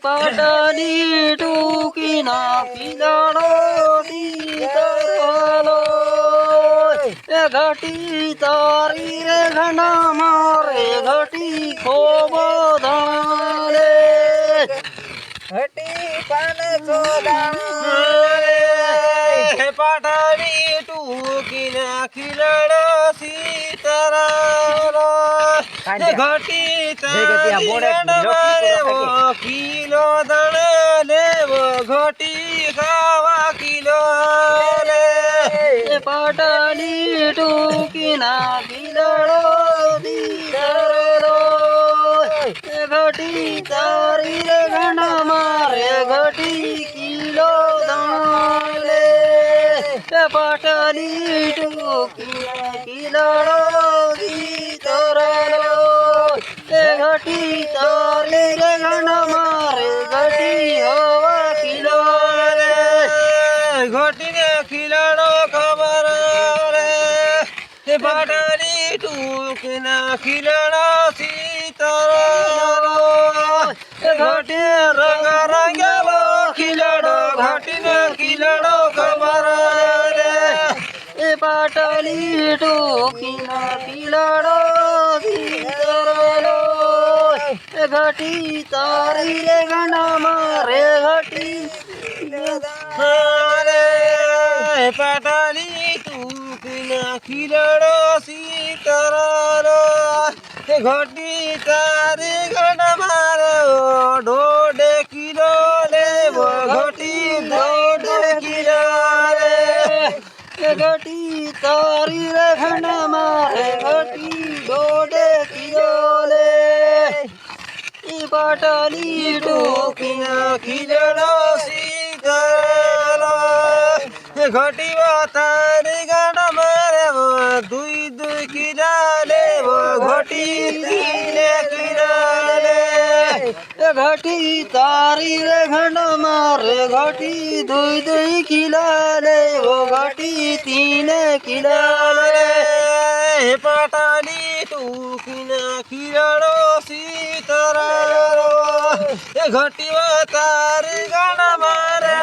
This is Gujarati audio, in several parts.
પાટલી ટૂકી નાખી દાડો દીકરો એ ઘટી તારી રે ઘણા મારે ઘટી ખોબ ધારે ઘટી પાન ચોદાણે પાટલી ટૂકી નાખી દાડો સીતારા ઘટી કિલો દણે લેવો ઘટી ખાવા કિલો રે પાટલી ટૂકી નાખી દડો દીકરો ઘટી તારી રે ઘણા મારે ઘટી કિલો દાણે પાટલી ટૂકી નાખી દડો દીકરો ઘટી તારી રે ઘણા મારે ઘટી હવા કિલો રે ઘટીને ખીલાડો ખબર રે પાટલી ટૂંકના ખીલાડો સીતારો ઘટી રંગ રંગેલો ખીલાડો ઘટીને ખીલાડો ખબર રે પાટલી ટૂંકના ખીલાડો ઘટી તારી રે ઘણા મારે ઘટી પાટલી ટૂંકના ખીલડો સીતારો ઘટી તારી ઘણા મારે દોઢ કિલો લેવો ઘટી દોઢ કિલો રે ઘટી તારી રે ઘણા મારે ઘટી દોઢ કિલો લે પાટલી ટૂંકના ખીલડો સીતારો ઘટી તારી ગણ મારે દુઈ કિલા લેવો ઘટી તીને કિલા લે ઘટી તારી રે ઘણ મારે ઘટી દુઈ કિલા લેવો ઘટી તીને કિલા લે પાટલી ટૂંકના ખીલડો સીતારો ઘટી તારી ગણ મારે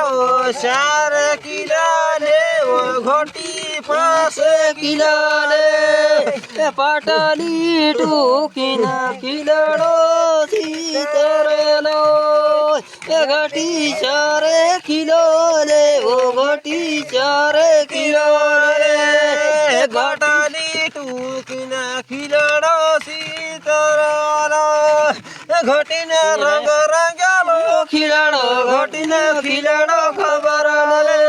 4 કિલા લેવો ઘટી 5 કિલા લે પાટલી ટૂંકના ખીલડો સીતારો ઘટી 4 કિલો લેવો ઘટી 4 કિલો લે પાટલી ટૂંકના ખીલડો સીતારો ઘટીને રંગ રંગેલો ખીલાડો ઘટીને ખીલાડો ખબર લે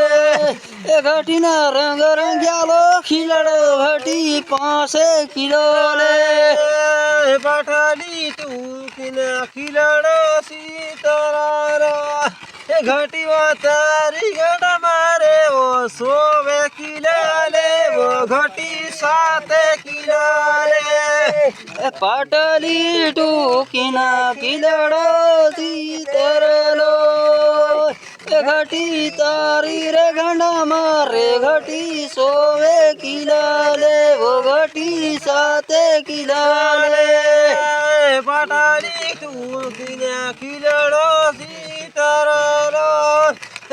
ઘટીને રંગ રંગેલો ખીલાડો ઘટી 5 કિલો લે પાટલી ટૂંકના ખીલાડો સીતારો ઘટી તારી ગણ મારે 100 કિલા લેવો ઘટી 7 કિલા લે પાટલી ટૂંકના ખીલડો સીતારો ઘટી તારી રે ઘણા મારે ઘટી 100 કિલા લેવો ઘટી 7 કિલા લે પાટલી ટૂંકના ખીલડો સીતારો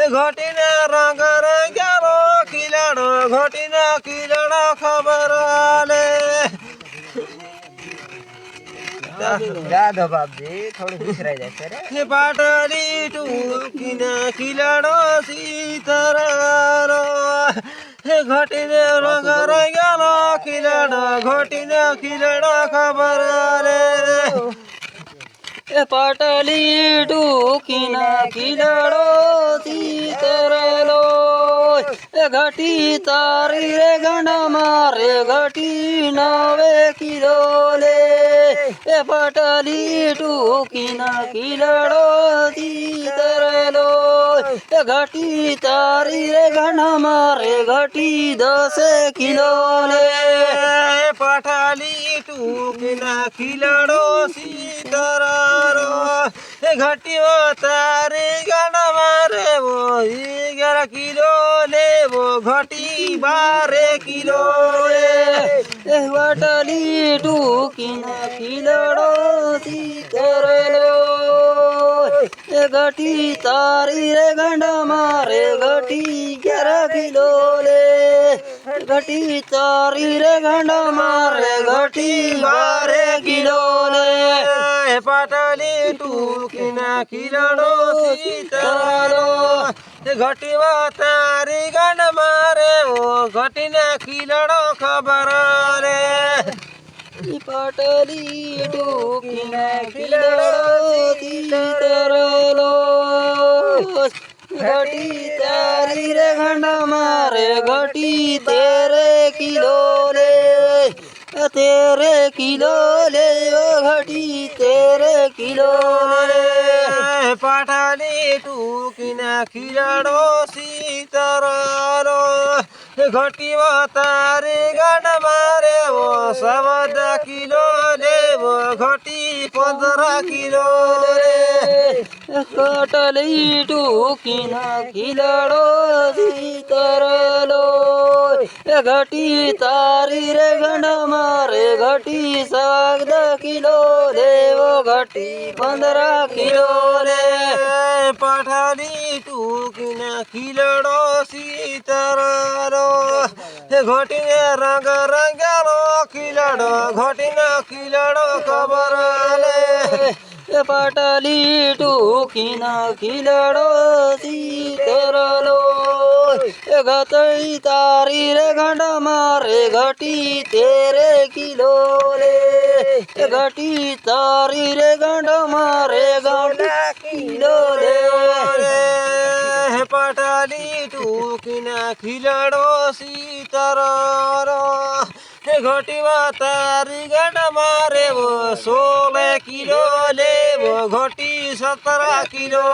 ઘટીને રંગ રંગેલો ખીલડો ઘટીને ખીલડો ખબર લે યાદ બાપજી થોડું વિસરાઈ જાય છે પાટલી ટૂંકના ખીલડો સીતારો ઘટીને રંગ રંગેલો ખીલડો ઘટીને ખીલડો ખબર રે પાટલી ટૂંકના ખીલડો સીતારો ઘટી તારી રે ઘણા મારે ઘટી 9 કિલો લે પાટલી ટૂંકના ખીલડો સીતારો ઘટી તારી રે ઘણા મારે ઘટી 10 કિલો લે પાટલી ટૂંકના ખીલડો સીતારો ઘટી તારી ઘણા મારે 11 કિલો લેવો ઘટી 12 કિલો લે પાટલી ટૂંકના ખીલડો સીતારો એ ઘટી તારી રે ગાંડા મારે ઘટી 11 કિલો લે ઘટી તારી રે ગાંડા મારે ઘટી 12 કિલો લે પાટલી ટૂંકીના ખીલડો સીતારો ઘટીવા તારી ગાંડ મારે ઓ ઘટીને ખીલડો ખબર રે પાટલી ટૂંકીને ખીલડો સીતારો ઘટી તારી રે ગાંડ મારે ઘટી 13 કિલો લે 13 કિલો લે ઓ ઘટી 13 કિલો લે પાટલી ટૂંકીના ખીલડો સીતારો ઘટીવા તારી ગાંડ મારે ઓ 14 કિલો લેવો ઘટી 15 કિલો રે પાટલી ટૂંકીના ખીલડો સીતારો ઘટી તારી રે ગાંડ મારે ઘટી 14 કિલો લેવો ઘટી 15 કિલો રે પાટલી ટૂંકીના ખીલડો સીતારો ઘટીને રંગ રંગેલો ખીલડો ઘટીને ખીલડો ખબર લે પાટલી ટૂંકીના ખીલડો સીતારો ઘટી તારી રે ગાંડ મારે ઘટી 13 કિલો લે ઘટી તારી રે ગાંડ મારે 14 કિલો લે પાટલી ટૂંકીના ખીલડો સીતારો ઘટીવા તારી ગાંડ મારે 16 કિલો લેવો ઘટી 17 કિલો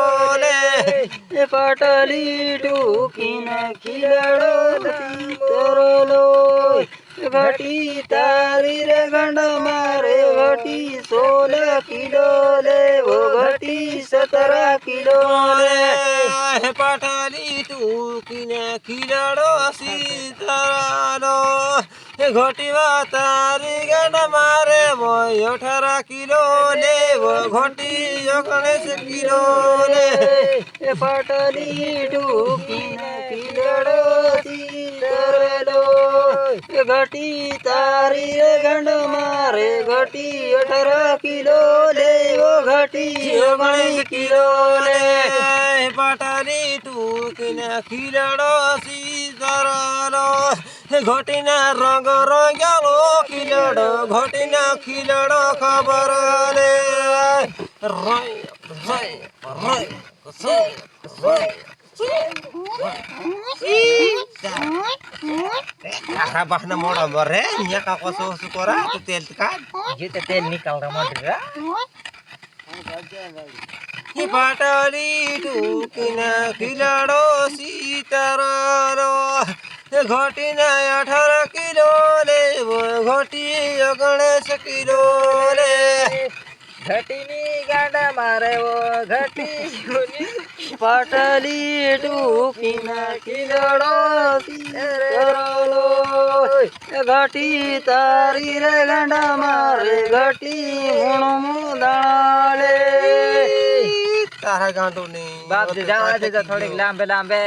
લે પાટલી ટૂંકીના ખીલડો સીતારો ઘટી તારી રે ગાંડ મારે ઘટી 16 કિલો લેવો ઘટી 17 કિલો લે પાટલી ટૂંકીના ખીલડો સીતારો ઘટીવા તારી ગાંડ મારે 18 કિલો લેવો ઘટી 19 કિલો લે પાટલી ટૂંકીના ખીલડો સીતારો ઘટી તારી રે ગાંડ મારે ઘટી 18 કિલો લેવો ઘટી 19 કિલો લે પાટલી ટૂંકીના ખીલડો સીતારો ઘટીના રંગ રંગેલો ખીલડો ઘટીના ખીલડો ખબર લે તારા બાહના મોડા મરે અહીંયા કાકો શું કરા તું તેલ કાઢ જે તેલ નિકાલ રમા પાટલી ટૂંકીના ખીલડો સીતારો ઘટીને 18 કિલો લેવો ઘટી 19 કિલો લે ઘટીની ગાંડ મારે ઘટી પાટલી ટૂંકીના ખીલડો સીતારો ઘટી તારી રે ગાંડ મારે ઘટી મૂણું દાણે તારા ગાંડો નહીં બાપ જવા દે થોડીક લાંબે લાંબે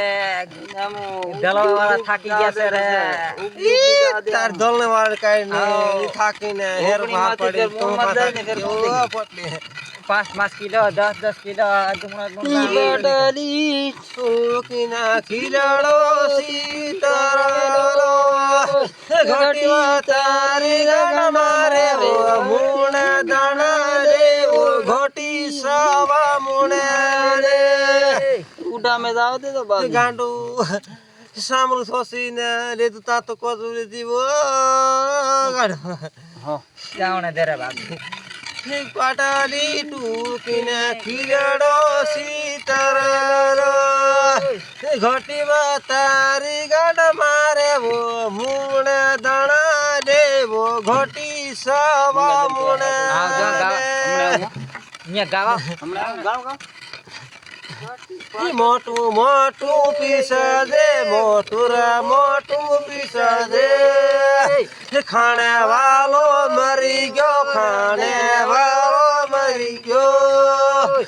દલવા વાળા થાકી ગયા છે રે તાર દલને વાળ કાઢને થાકીને હેર ભાર પડી તો પટલી 5 કિલો 10 કિલો પાટલી ટૂંકીના ખીલડો સીતારો ઘટીવા તારી ગાંડ મારે મૂણ દાણા લેવો ઘટી 100 મૂણ લે ઉડા મેં જાવ દે તો બાપ ગાંડુ સામરું સોસીને લીધું તા તો કોજુરી દીવો ગાંડો જાવણે દે રે બાપ પાટલી ટૂંકીના ખીલડો સીતારો ઘટીવા તારી ગાંડ મારે મૂણ દાણા લેવો ઘટી 100 મૂણ મોટું મોટું પીસ દે મોટું પીસ દે ખાણે વાલો મરી ગયો ખાણે વાલો મરી ગયો